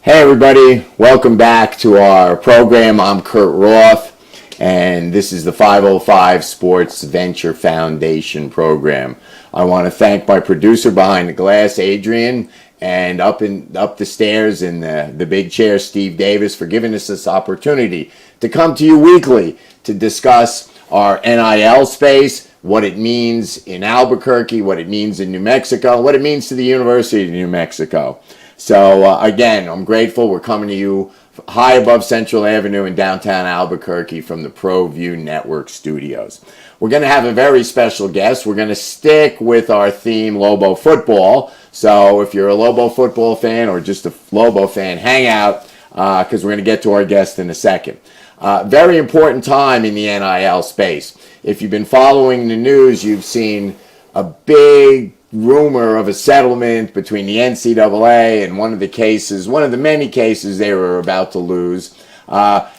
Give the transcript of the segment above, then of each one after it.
Hey everybody, welcome back to our program. I'm Kurt Roth, and this is the 505 Sports Venture Foundation program. I want to thank my producer behind the glass, Adrian, and up the stairs in the big chair, Steve Davis, for giving us this opportunity to come to you weekly to discuss our NIL space, what it means in Albuquerque, what it means in New Mexico, what it means to the University of New Mexico. So again, I'm grateful. We're coming to you high above Central Avenue in downtown Albuquerque from the ProView Network studios. We're going to have a very special guest. We're going to stick with our theme, Lobo football. So if you're a Lobo football fan or just a Lobo fan, hang out because we're going to get to our guest in a second. Very important time in the NIL space. If you've been following the news, you've seen a big rumor of a settlement between the NCAA and one of the many cases they were about to lose.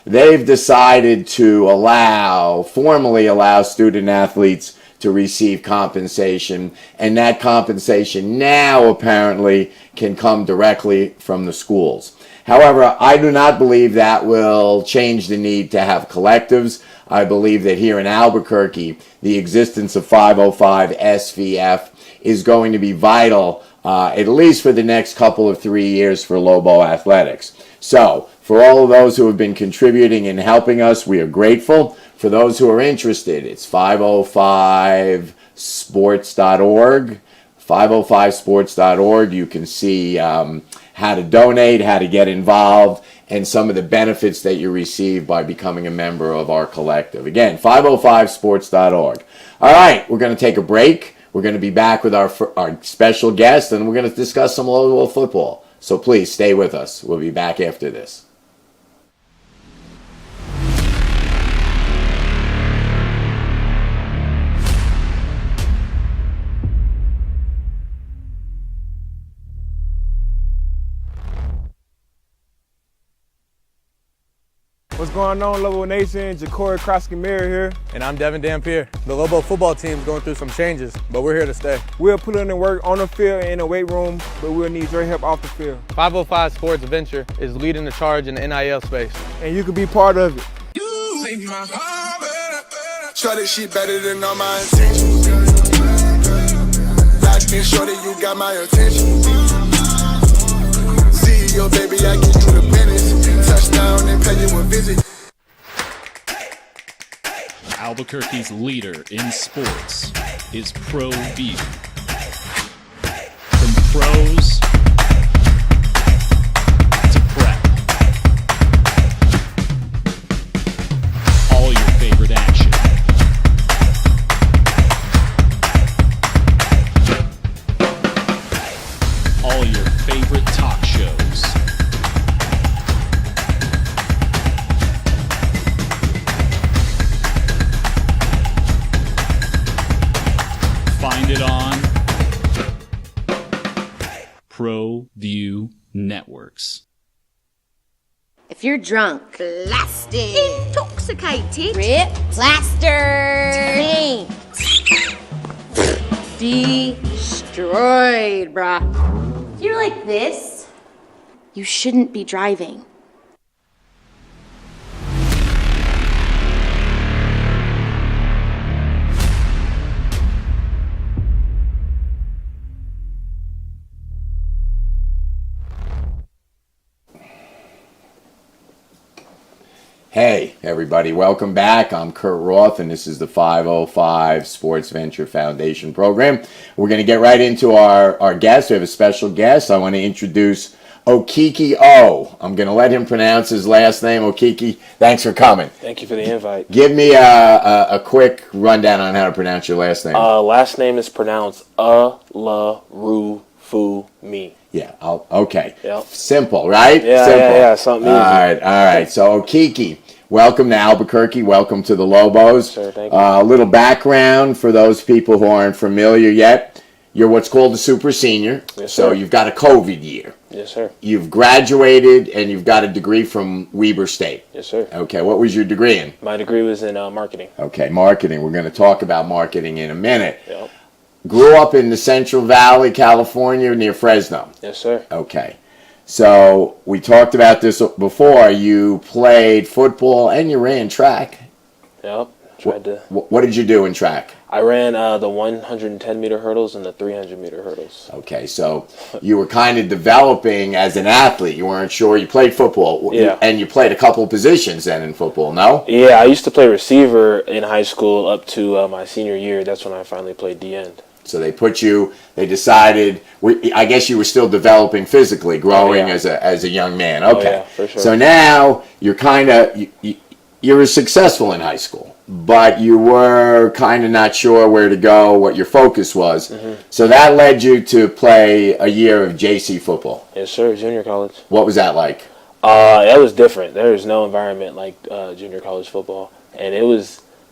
They've decided to formally allow student athletes to receive compensation, and that compensation now apparently can come directly from the schools. However, I do not believe that will change the need to have collectives. I believe that here in Albuquerque, the existence of 505 SVF is going to be vital, at least for the next couple of 3 years for Lobo athletics. So, for all of those who have been contributing and helping us, we are grateful. For those who are interested, it's 505sports.org. 505sports.org. You can see how to donate, how to get involved, and some of the benefits that you receive by becoming a member of our collective. Again, 505sports.org. All right, we're going to take a break. We're going to be back with our special guest, and we're going to discuss some local football. So please stay with us. We'll be back after this. What's going on, Lobo Nation? Ja'Cory Krosky-Mirror here. And I'm Devin Dampier. The Lobo football team's going through some changes, but we're here to stay. We'll put in the work on the field and in the weight room, but we'll need your help off the field. 505 Sports Venture is leading the charge in the NIL space. And you can be part of it. Shorty, she better than all my intentions. Locked in, shorty, you got my attention. CEO, baby, I give you the business. Touchdown and pay you a visit. Albuquerque's leader in sports is ProView. From pros to prep, all your favorite action. All your favorite talk shows. Find it on ProView Networks. If you're drunk, Blasted, intoxicated, rip, plastered, destroyed, bruh. If you're like this, you shouldn't be driving. Hey, everybody. Welcome back. I'm Kurt Roth, and this is the 505 Sports Venture Foundation program. We're going to get right into our guest. We have a special guest. I want to introduce Okiki O. I'm going to let him pronounce his last name. Okiki, thanks for coming. Thank you for the invite. Give me a quick rundown on how to pronounce your last name. Last name is pronounced A-la-ru-fu-mi. Yeah, okay. Yep. Simple, right? Yeah, Simple. yeah, something easy. All right. So, Okiki, welcome to Albuquerque. Welcome to the Lobos. Sure, thank you. A little background for those people who aren't familiar yet. You're what's called a super senior. Yes, so sir. you've got a COVID year. Yes, sir. You've graduated and you've got a degree from Weber State. Yes, sir. Okay, what was your degree in? My degree was in marketing. Okay, marketing. We're going to talk about marketing in a minute. Yep. Grew up in the Central Valley, California, near Fresno. Yes, sir. Okay. So we talked about this before. You played football and you ran track. Yep. Tried to. What did you do in track? I ran the 110 meter hurdles and the 300 meter hurdles. Okay, so you were kind of developing as an athlete. You weren't sure. You played football. Yeah. And you played a couple of positions then in football, no? Yeah, I used to play receiver in high school up to my senior year. That's when I finally played D end. So they decided, I guess you were still developing physically, growing as a young man. Okay. Yeah, for sure. So now you're kind of, you were successful in high school, but you were kind of not sure where to go, what your focus was. Mm-hmm. So that led you to play a year of JC football. Yes, sir. Junior college. What was that like? That was different. There is no environment like junior college football. And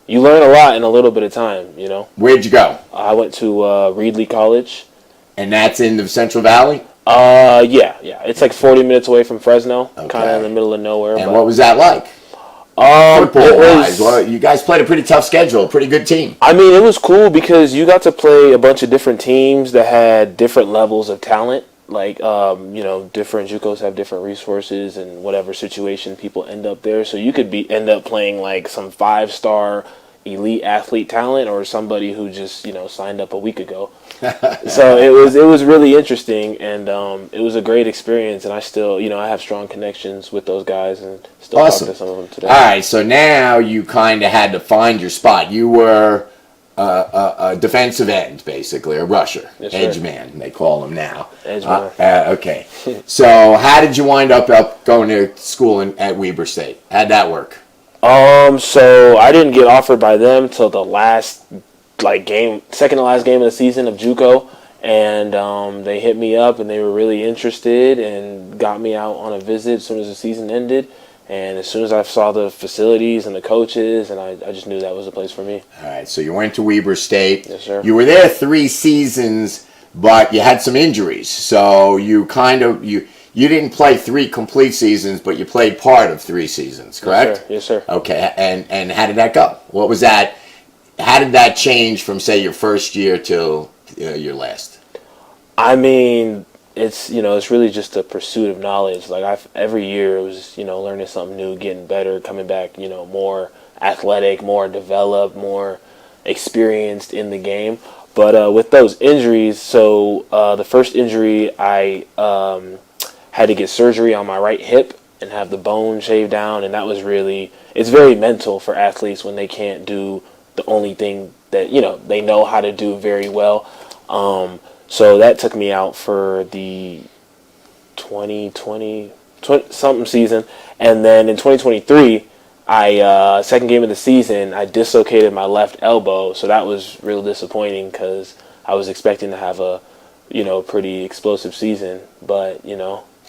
you learn a lot in a little bit of time, you know. Where'd you go? I went to Reedley College. And that's in the Central Valley? Yeah. It's like 40 minutes away from Fresno, Okay. kind of in the middle of nowhere. And what was that like? It Football-wise, was, well, you guys played a pretty tough schedule, a pretty good team. I mean, it was cool because you got to play a bunch of different teams that had different levels of talent. Like, different JUCOs have different resources and whatever situation people end up there. So you could end up playing like some 5-star elite athlete talent or somebody who just, signed up a week ago. So it was really interesting, and it was a great experience. And I still, I have strong connections with those guys and still Awesome. talk to some of them today. All right, so now you kind of had to find your spot. You were a defensive end, basically, a rusher, Yes, sir. edge man, they call him now. Edge man. Okay. So how did you wind up going to school at Weber State? How'd that work? So I didn't get offered by them till the last second to last game of the season of JUCO, and they hit me up and they were really interested and got me out on a visit as soon as the season ended. And as soon as I saw the facilities and the coaches, and I just knew that was the place for me. All right, so you went to Weber State. Yes, sir. You were there 3 seasons, but you had some injuries. So you you didn't play 3 complete seasons, but you played part of 3 seasons, correct? Yes, sir. Okay, and how did that go? What was that? How did that change from, say, your first year till your last? I mean, it's really just a pursuit of knowledge. Like every year it was learning something new, getting better, coming back more athletic, more developed, more experienced in the game. But with those injuries, so the first injury I had to get surgery on my right hip and have the bone shaved down, and that was it's very mental for athletes when they can't do the only thing that they know how to do very well. So that took me out for the 2020 something season, and then in 2023, I second game of the season, I dislocated my left elbow. So that was real disappointing because I was expecting to have a pretty explosive season, but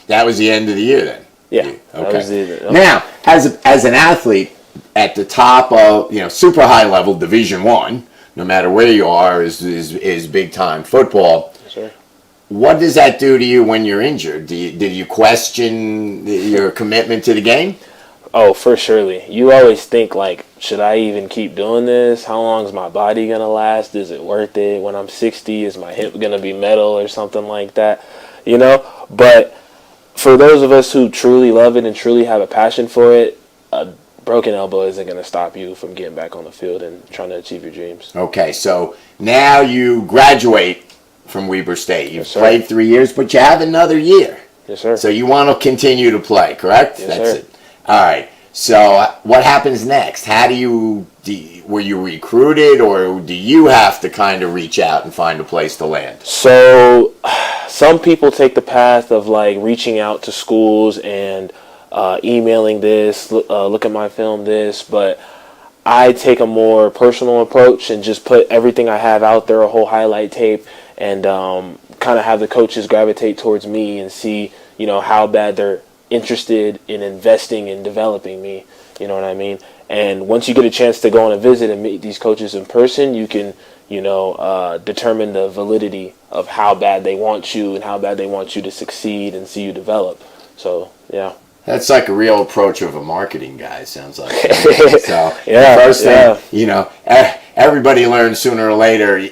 That was the end of the year then? yeah. That was Okay. Now, as an athlete at the top of, super high level, Division I, no matter where you are, is big time football. Sure. What does that do to you when you're injured? Did you question your commitment to the game? Oh, for surely. You always think should I even keep doing this? How long is my body gonna last? Is it worth it? When I'm 60, is my hip gonna be metal or something like that? But for those of us who truly love it and truly have a passion for it, a broken elbow isn't going to stop you from getting back on the field and trying to achieve your dreams. Okay, so now you graduate from Weber State. You've Yes, sir. played 3 years, but you have another year. Yes, sir. So you want to continue to play, correct? Yes, That's sir. it. All right. So what happens next? How were you recruited, or do you have to kind of reach out and find a place to land? So some people take the path of reaching out to schools and emailing this, look at my film this, but I take a more personal approach and just put everything I have out there, a whole highlight tape, and kind of have the coaches gravitate towards me and see, how bad they're interested in investing in developing me. You know what I mean? And once you get a chance to go on a visit and meet these coaches in person, you can, determine the validity of how bad they want you and how bad they want you to succeed and see you develop. So, yeah. That's like a real approach of a marketing guy, sounds like. So, Yeah, first thing, everybody learns sooner or later,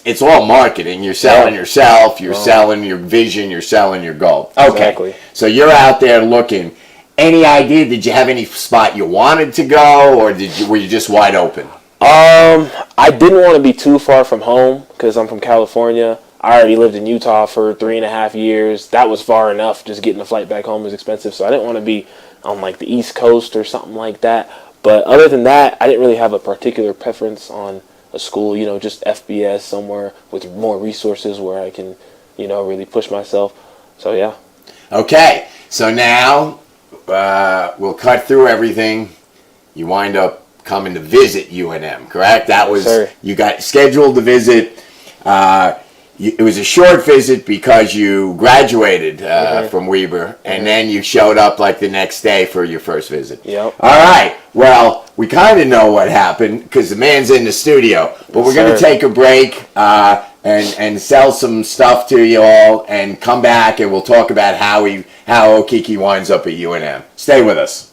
it's all marketing. You're selling yourself, you're selling your vision, you're selling your goal. Okay. Exactly. So you're out there looking. Any idea? Did you have any spot you wanted to go, or were you just wide open? I didn't want to be too far from home because I'm from California. I already lived in Utah for 3.5 years. That was far enough. Just getting a flight back home was expensive, so I didn't want to be on like the East Coast or something like that. But other than that, I didn't really have a particular preference on a school. Just FBS, somewhere with more resources where I can, really push myself. So yeah. Okay, so now we'll cut through everything. You wind up coming to visit UNM, correct? That was, you got scheduled to visit. It was a short visit because you graduated from Weber, and then you showed up like the next day for your first visit. Yep. All right. Well, we kind of know what happened because the man's in the studio, but we're going to take a break and sell some stuff to you all, and come back and we'll talk about how Okiki winds up at UNM. Stay with us.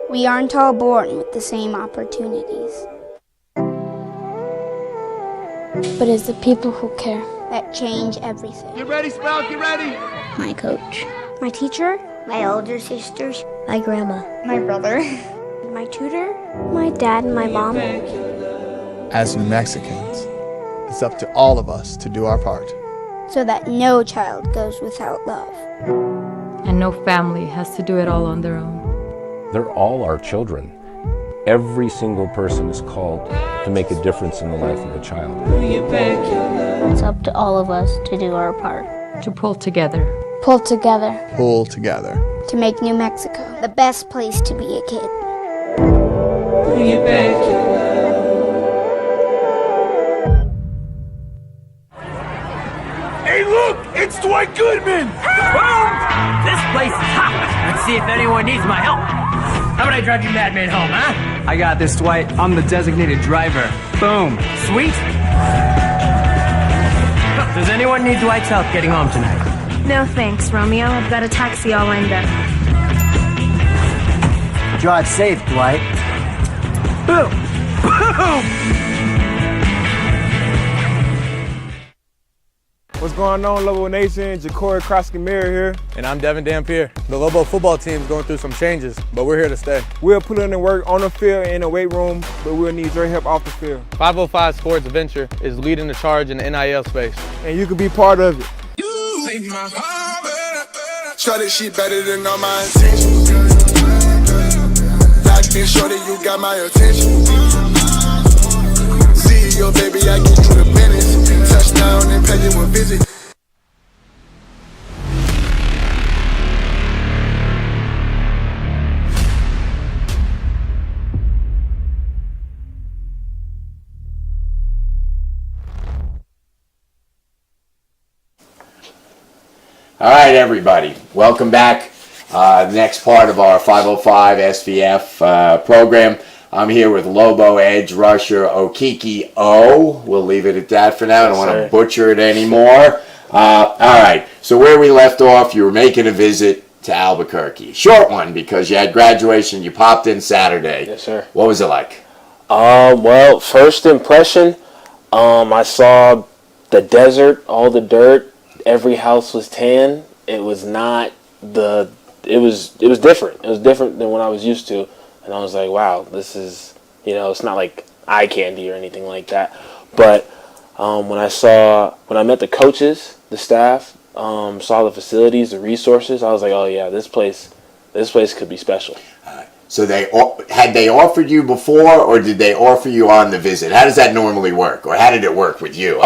We aren't all born with the same opportunities. But it's the people who care that change everything. Get ready, Spout, get ready! My coach, my teacher, my older sisters, my grandma, my brother, my tutor, my dad, and my mom. As New Mexicans, it's up to all of us to do our part. So that no child goes without love. And no family has to do it all on their own. They're all our children. Every single person is called to make a difference in the life of a child. It's up to all of us to do our part. To pull together. Pull together. Pull together. To make New Mexico the best place to be a kid. Hey, look! It's Dwight Goodman! This place is hot. Let's see if anyone needs my help. How about I drive you madman home, huh? I got this, Dwight. I'm the designated driver. Boom. Sweet. Does anyone need Dwight's help getting home tonight? No thanks, Romeo. I've got a taxi all lined up. Drive safe, Dwight. Boom. Boom. What's going on, Lobo Nation? Ja'Cory Krosky-Mir here. And I'm Devin Dampier. The Lobo football team's going through some changes, but we're here to stay. We'll put in the work on the field and in the weight room, but we'll need your help off the field. 505 Sports Venture is leading the charge in the NIL space. And you can be part of it. Shorty, she better than all my intentions. Locked in, shorty, you got my attention. See your baby, I give you the business. Touchdown and pay you a visit. All right, everybody. Welcome back. The next part of our 505 SVF program. I'm here with Lobo edge rusher Okiki O. We'll leave it at that for now. I don't want to butcher it anymore. All right. So where we left off, you were making a visit to Albuquerque. Short one because you had graduation. You popped in Saturday. Yes, sir. What was it like? Well, first impression, I saw the desert, all the dirt. Every house was tan. It was not the. It was different. It was different than what I was used to, and I was like, wow, this is, it's not like eye candy or anything like that. But when I met the coaches, the staff, saw the facilities, the resources, I was like, oh yeah, this place could be special. So they offered you before, or did they offer you on the visit? How does that normally work, or how did it work with you?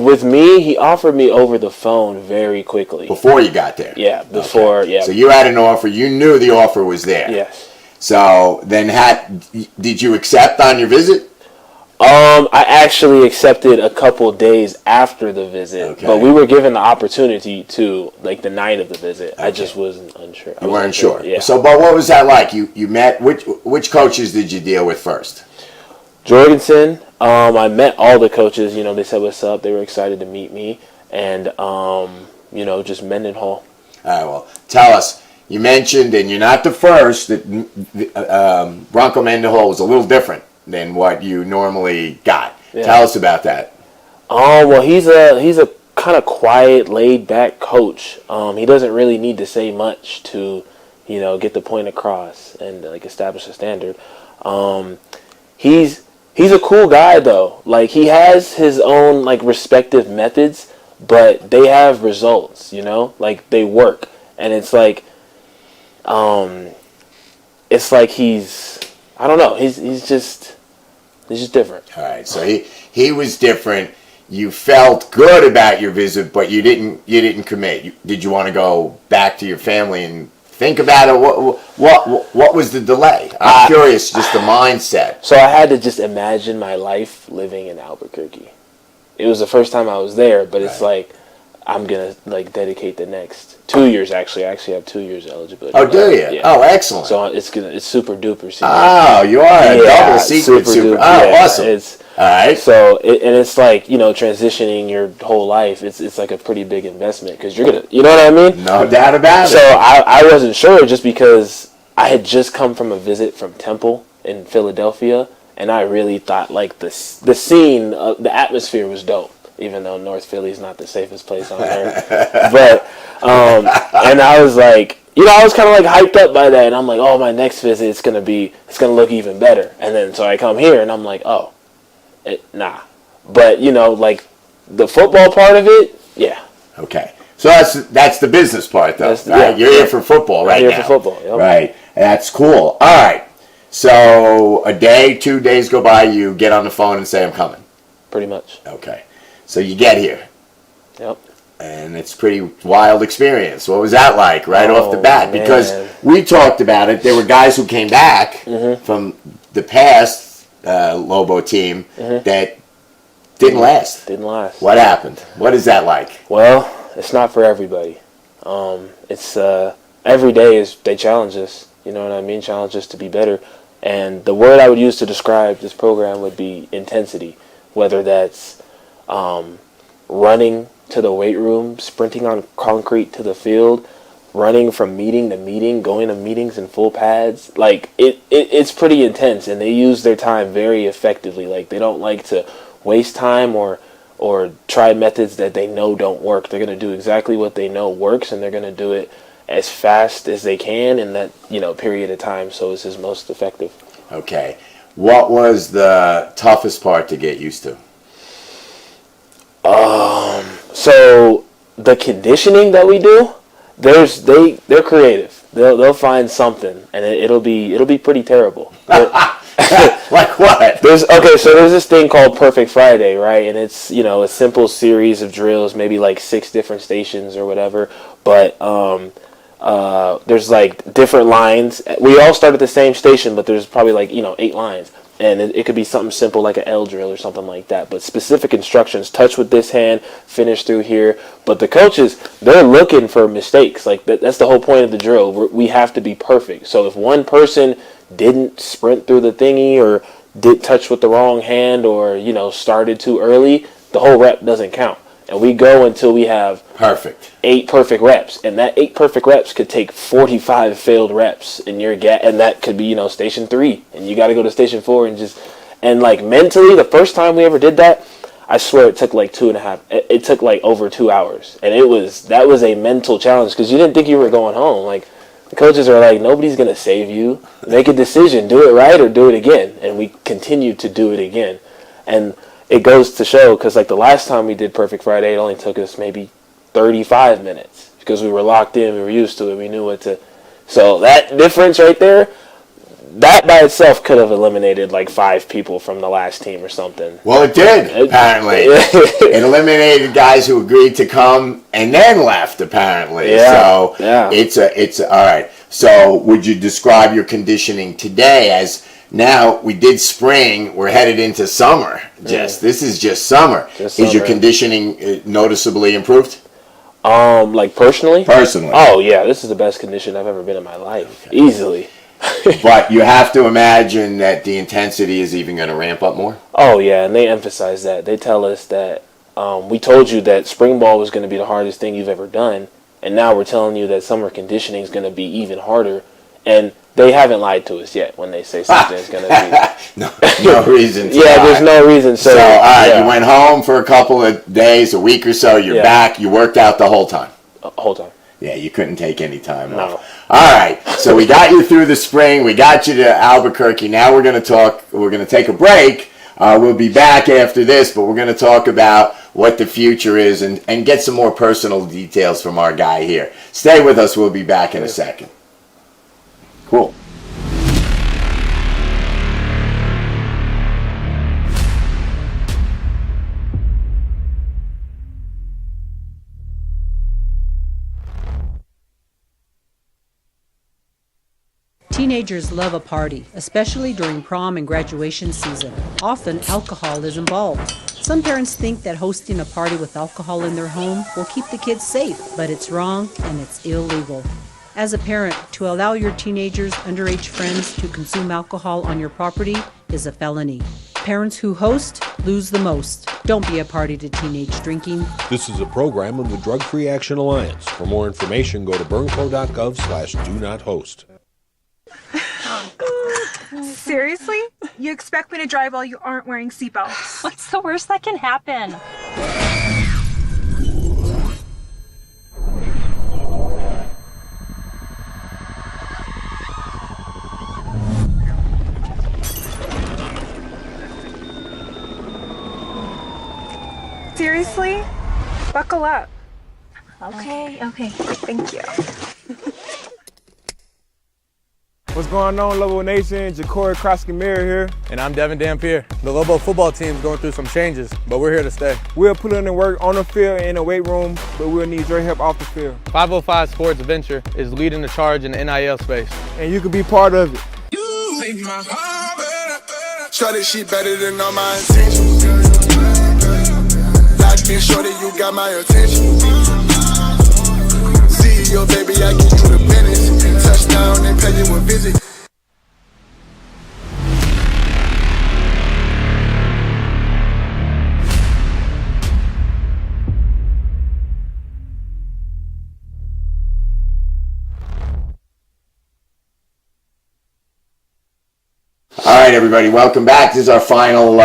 With me, he offered me over the phone very quickly. Before you got there? Yeah, before, okay. Yeah. So you had an offer. You knew the offer was there. Yes. So then did you accept on your visit? I actually accepted a couple days after the visit, but we were given the opportunity to, like, the night of the visit. I just wasn't unsure. You weren't sure. Yeah. So, but what was that like? You met which coaches did you deal with first? Jorgensen. I met all the coaches. You know, they said what's up. They were excited to meet me, and you know, just Mendenhall. All right. Well, tell us. You mentioned, and you're not the first, that Bronco Mendenhall was a little different than what you normally got. Yeah. Tell us about that. Well, he's a kind of quiet, laid-back coach. He doesn't really need to say much to, you know, get the point across and like establish a standard. He's a cool guy though. Like, he has his own like respective methods, but they have results. You know, like they work, and it's like he's, I don't know. He's just different. All right. So he was different. You felt good about your visit, but you didn't commit. Did you want to go back to your family and think about it? What was the delay? I'm curious, just the mindset. So I had to just imagine my life living in Albuquerque. It was the first time I was there, but it's like, I'm going to like dedicate the next 2 years. Actually, I actually have 2 years eligibility. Oh, do you? Yeah. Oh, excellent. So it's super duper serious. Oh, you are a double secret super. Oh, yeah, awesome. All right. So it's like, you know, transitioning your whole life. It's like a pretty big investment because you're gonna, you know what I mean? No doubt about it. So I wasn't sure just because I had just come from a visit from Temple in Philadelphia, and I really thought like the scene, the atmosphere was dope. Even though North Philly is not the safest place on earth, but and I was like, you know, I was kind of like hyped up by that, and I'm like, oh, my next visit it's gonna look even better, and then so I come here and I'm like, oh, nah, but you know, like the football part of it, yeah. Okay, so that's the business part though, right? You're here for football right now. Here for football, yep. Right? That's cool. All right, so a day, 2 days go by, you get on the phone and say, I'm coming. Pretty much. Okay. So you get here. Yep. And it's a pretty wild experience. What was that like right off the bat? Man. Because we talked about it. There were guys who came back from the past Lobo team that didn't last. Didn't last. What happened? What is that like? Well, it's not for everybody. It's every day they challenge us. You know what I mean? Challenge us to be better. And the word I would use to describe this program would be intensity. Whether that's running to the weight room, sprinting on concrete to the field, running from meeting to meeting, going to meetings in full pads. Like it's pretty intense, and they use their time very effectively. Like, they don't like to waste time or try methods that they know don't work. They're going to do exactly what they know works, and they're going to do it as fast as they can in that, you know, period of time, so it's as most effective. Okay. What was the toughest part to get used to? So the conditioning that we do, they're creative. They'll find something, and it'll be pretty terrible. Like what? There's this thing called Perfect Friday, right? And it's, you know, a simple series of drills, maybe like 6 different stations or whatever. But there's like different lines. We all start at the same station, but there's probably like, you know, 8 lines. And it could be something simple like an L drill or something like that. But specific instructions, touch with this hand, finish through here. But the coaches, they're looking for mistakes. Like that's the whole point of the drill. We have to be perfect. So if one person didn't sprint through the thingy or did touch with the wrong hand or, you know, started too early, the whole rep doesn't count. And we go until we have 8 perfect reps. And that 8 perfect reps could take 45 failed reps in your and that could be, you know, station 3. And you got to go to station 4 and like mentally, the first time we ever did that, I swear it took like 2.5. It took like over 2 hours. And that was a mental challenge because you didn't think you were going home. Like, the coaches are like, nobody's going to save you. Make a decision. Do it right or do it again. And we continue to do it again. And it goes to show, because like the last time we did Perfect Friday, it only took us maybe 35 minutes because we were locked in, we were used to it, we knew what to. So that difference right there, that by itself could have eliminated like 5 people from the last team or something. Well, it did, apparently. It eliminated guys who agreed to come and then left, apparently. Yeah. So it's all right. So would you describe your conditioning today as Now we did spring. We're headed into summer. This is just summer. Is your conditioning noticeably improved? Like personally? Personally. Oh yeah, this is the best condition I've ever been in my life, easily. But you have to imagine that the intensity is even going to ramp up more. Oh yeah, and they emphasize that. They tell us that we told you that spring ball was going to be the hardest thing you've ever done, and now we're telling you that summer conditioning is going to be even harder. And they haven't lied to us yet when they say something is going to be. no reason to Yeah, lie. there's no reason. So all right, yeah. You went home for a couple of days, a week or so. You're back. You worked out the whole time. Whole time. Yeah, you couldn't take any time off. All right, so we got you through the spring. We got you to Albuquerque. Now we're going to talk. We're going to take a break. We'll be back after this, but we're going to talk about what the future is and get some more personal details from our guy here. Stay with us. We'll be back in a second. Cool. Teenagers love a party, especially during prom and graduation season. Often, alcohol is involved. Some parents think that hosting a party with alcohol in their home will keep the kids safe, but it's wrong and it's illegal. As a parent, to allow your teenagers' underage friends to consume alcohol on your property is a felony. Parents who host lose the most. Don't be a party to teenage drinking. This is a program of the Drug Free Action Alliance. For more information, go to burnco.gov/do-not-host. Seriously? You expect me to drive while you aren't wearing seatbelts? What's the worst that can happen? Seriously? Buckle up. Okay. Thank you. What's going on, Lobo Nation? Ja'Cory Krosky-Miller here. And I'm Devin Dampier. The Lobo football team's going through some changes, but we're here to stay. We'll put in the work on the field and in the weight room, but we'll need your help off the field. 505 Sports Venture is leading the charge in the NIL space. And you can be part of it. Shorty, she better than all my intentions. Locked in, shorty, you got my attention. CEO, baby, I give you the business. Touchdown and pay you a visit. All right, everybody, welcome back. This is our final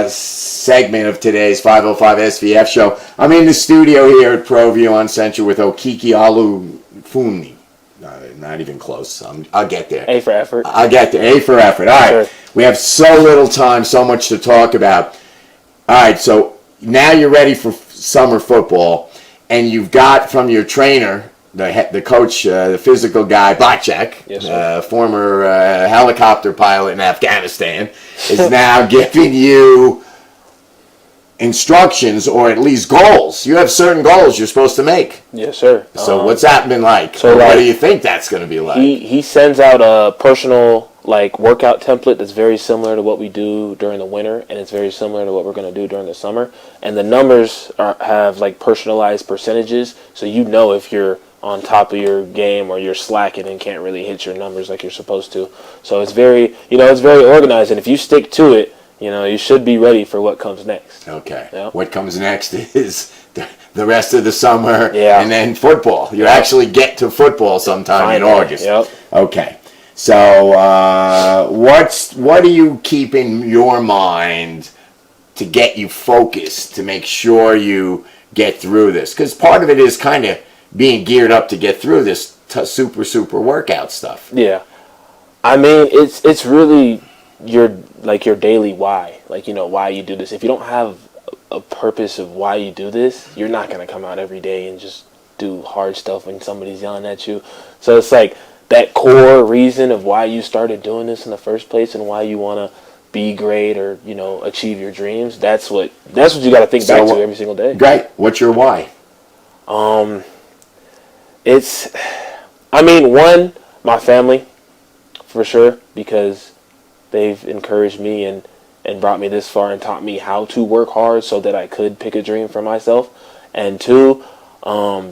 segment of today's 505 SVF show. I'm in the studio here at ProView on Central with Okiki Alufuni. Not even close. I'll get there. A for effort. I'll get there. A for effort. All right. Sure. We have so little time, so much to talk about. All right, so now you're ready for summer football, and you've got from your trainer, the coach, the physical guy, Blackjack, yes, former helicopter pilot in Afghanistan, is now giving you instructions or at least goals. You have certain goals you're supposed to make. Yes, sir. So what's that been like? So what do you think that's going to be like? He sends out a personal workout template that's very similar to what we do during the winter, and it's very similar to what we're going to do during the summer. And the numbers have personalized percentages, so you know if you're on top of your game or you're slacking and can't really hit your numbers like you're supposed to. So it's very, it's very organized, and if you stick to it, you should be ready for what comes next. Okay. Yep. What comes next is the rest of the summer and then football. You Yep. actually get to football sometime in August. Yep. Okay. So what do you keep in your mind to get you focused, to make sure you get through this? Because part of it is kind of being geared up to get through this super workout stuff. Yeah. I mean, it's really your daily why, why you do this. If you don't have a purpose of why you do this, you're not going to come out every day and just do hard stuff when somebody's yelling at you. So it's that core reason of why you started doing this in the first place and why you want to be great or, achieve your dreams. That's what you got to think back to every single day. Great. What's your why? One, my family, for sure, because they've encouraged me and brought me this far and taught me how to work hard so that I could pick a dream for myself. And two,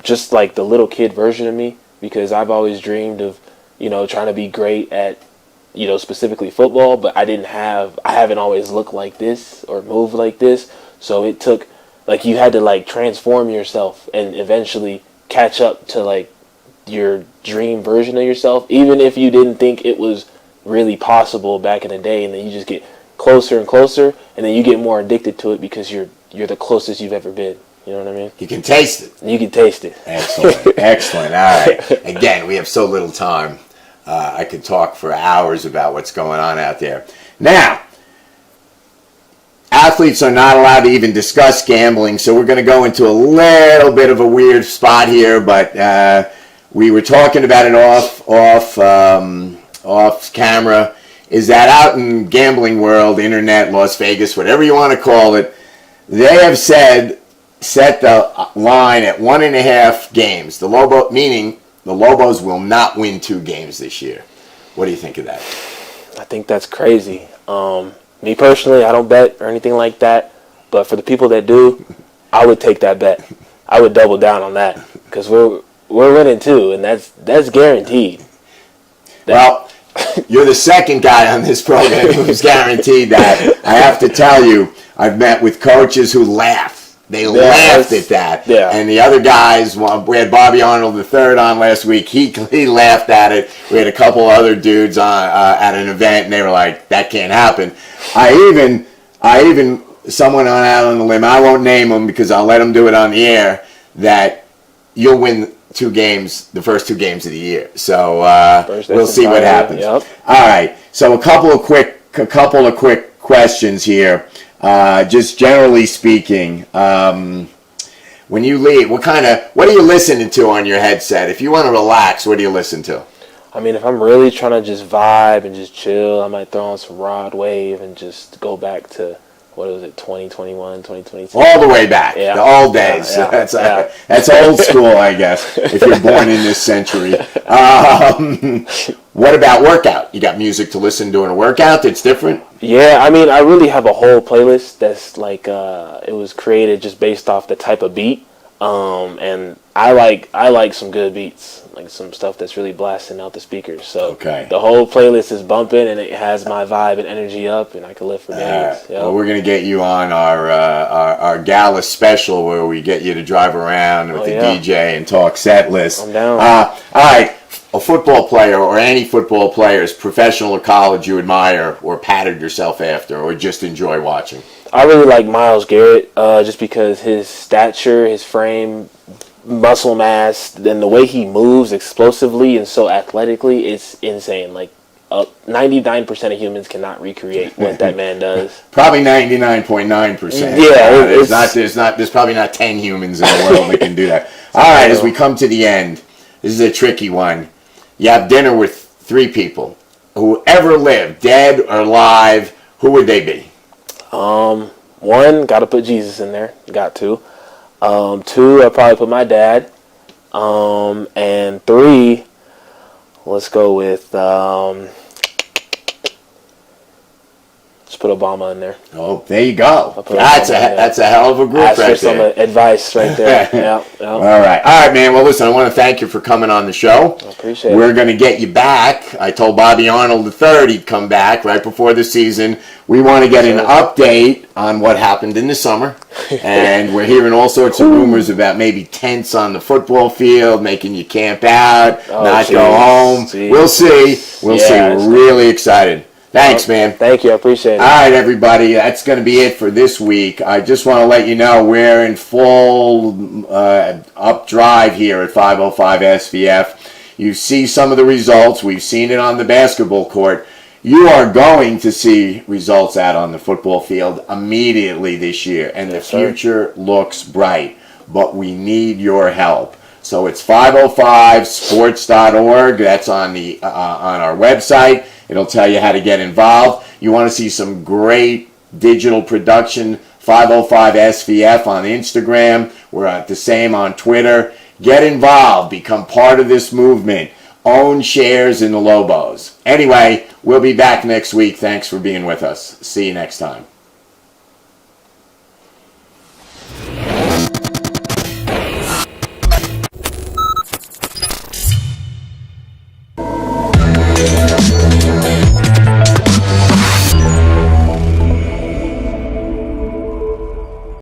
just like the little kid version of me, because I've always dreamed of, trying to be great at, specifically football, but I haven't always looked like this or moved like this. So it took, you had to transform yourself and eventually catch up to your dream version of yourself, even if you didn't think it was really possible back in the day, and then you just get closer and closer, and then you get more addicted to it because you're the closest you've ever been. You know what I mean? You can taste it. You can taste it. Excellent. Excellent. All right. Again, we have so little time. I could talk for hours about what's going on out there. Now, athletes are not allowed to even discuss gambling, so we're going to go into a little bit of a weird spot here, but we were talking about it off camera. Is that out in gambling world, internet, Las Vegas, whatever you want to call it, they have set the line at 1.5 games. Meaning the Lobos will not win 2 games this year. What do you think of that? I think that's crazy. Me personally, I don't bet or anything like that, but for the people that do, I would take that bet. I would double down on that because we're winning 2, and that's guaranteed. Well, you're the second guy on this program who's guaranteed that. I have to tell you, I've met with coaches who laugh. They laughed at that. Yeah. And the other guys, we had Bobby Arnold III on last week. He laughed at it. We had a couple other dudes on at an event, and they were like, "That can't happen." I even someone out on the limb. I won't name them because I'll let them do it on the air. That you'll win 2 games, the first 2 games of the year. So we'll see what happens. Yep. All right. So a couple of quick questions here. Just generally speaking, when you leave, what are you listening to on your headset? If you want to relax, what do you listen to? I mean, if I'm really trying to just vibe and just chill, I might throw on some Rod Wave and just go back to, 2021, 2022? All the way back, yeah. The old days. Yeah. That's old school, I guess, if you're born in this century. What about workout? You got music to listen during a workout that's different? Yeah, I mean, I really have a whole playlist that's it was created just based off the type of beat. And I like some good beats, like some stuff that's really blasting out the speakers. So the whole playlist is bumping, and it has my vibe and energy up, and I can live for days. Yep. Well, we're gonna get you on our gala special where we get you to drive around with the DJ and talk set list. I'm down. All right, a football player or any football players, professional or college, you admire or patterned yourself after, or just enjoy watching. I really like Myles Garrett, just because his stature, his frame, muscle mass, and the way he moves explosively and so athletically, it's insane. 99% of humans cannot recreate what that man does. Probably 99.9%. Yeah, there's probably not 10 humans in the world that can do that. All right, as we come to the end, this is a tricky one. You have dinner with 3 people who ever lived, dead or alive. Who would they be? 1, got to put Jesus in there. Got to. 2, I'd probably put my dad. And 3, let's go with, let's put Obama in there. Oh, there you go. That's a hell of a group Ask right for some there. advice right there. Yeah. All right, man. Well, listen, I want to thank you for coming on the show. I appreciate it. We're going to get you back. I told Bobby Arnold III he'd come back right before the season. We want to get an update on what happened in the summer. And we're hearing all sorts of rumors about maybe tents on the football field, making you camp out, not go home. Jeez. We'll see. We'll see. We're really excited. Thanks, man. Thank you. I appreciate it. All right, everybody. That's going to be it for this week. I just want to let you know we're in full up drive here at 505 SVF. You see some of the results. We've seen it on the basketball court. You are going to see results out on the football field immediately this year, and the future looks bright. But we need your help. So it's 505sports.org. That's on our website. It'll tell you how to get involved. You want to see some great digital production, 505 SVF on Instagram. We're at the same on Twitter. Get involved. Become part of this movement. own shares in the Lobos. Anyway, we'll be back next week. Thanks for being with us. See you next time.